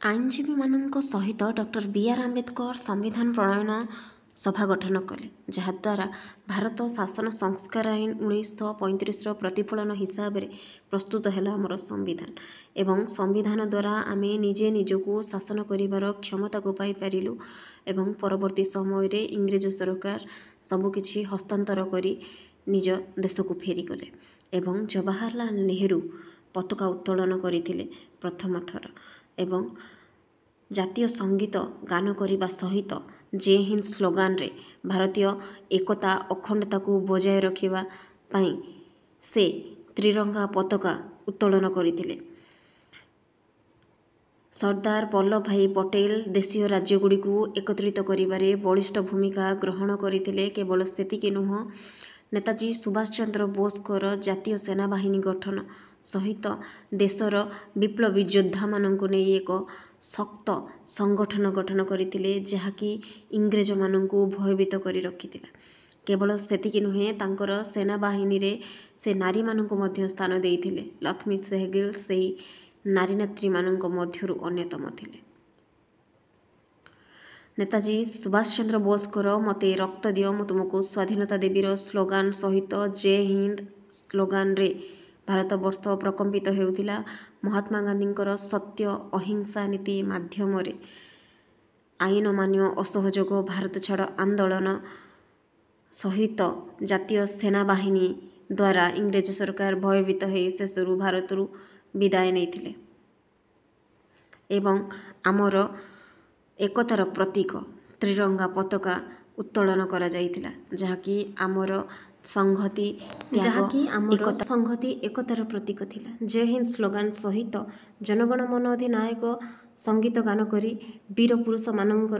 आईनजीवी मानक सहित doctor B R. Ambedkar संविधान प्रणयन सभा गठन कले जहाद्वारा भारत शासन संस्कार आईन 1935 प्रतिफलन हिसाब से प्रस्तुत है आमर संविधान एवं संविधान द्वारा आम निजे निजको शासन करिवार क्षमता को पाई पारिलु एवं परवर्ती समय रे इंग्रेज सरकार सबकिछि हस्तांतर करी निज देश को फेरी गले एवं जवाहरलाल नेहरू पताका उत्तोलन करथिले प्रथम थर एवं जातीय संगीत गान करने सहित जय हिंद स्लोगान रे भारतीय एकता अखंडता को बजाय रखिबा पई से त्रिरंगा पताका उत्तोलन करथिले। सरदार वल्लभ भाई पटेल देशीय राज्यगुड़ी को एकत्रित करिबारे बलिष्ठ भूमिका ग्रहण करथिले। केवल सेतिके नुह नेताजी सुभाष चंद्र बोसकर जातीय सेनाबाहिनी गठन सहित देशर विप्लवी योद्धा मानक नहीं एक शक्त संगठन गठन करथिले जहाँकि इंग्रेज मानक भयभीत करी रखिथिला। केवल सेतिके नुहे तांकर सेनाबाहिनी रे से नारी मानक मध्य स्थान देइथिले। लक्ष्मी सेहगल सेही नारी नेत्री मानक मध्यरु अन्यतम थिले। नेताजी सुभाष चंद्र बोसकर मते रक्त दियो मु तुमको स्वाधीनता देवीर स्लोगान सहित जय हिंद स्लोगान रे भारत वर्ष प्रकम्पित हेउथिला। महात्मा गांधींकर सत्य अहिंसा नीति माध्यम रे आईन मान्य असहयोग भारत छाड़ आंदोलन सहित जातीय सेनाबाहिनी द्वारा इंग्रेज सरकार भयभीत हो शेषरु भारतरु विदाय नहीं एवं आमर एकतार प्रतीक त्रिरंगा पताका उत्तोलन करा जाइथिला जहाँकि आमर संहति संहति एकतार प्रतीक थिला। जय हिंद स्लोगान सहित जनगण मन अधिनायक संगीत गान करी वीर पुरुष मानकर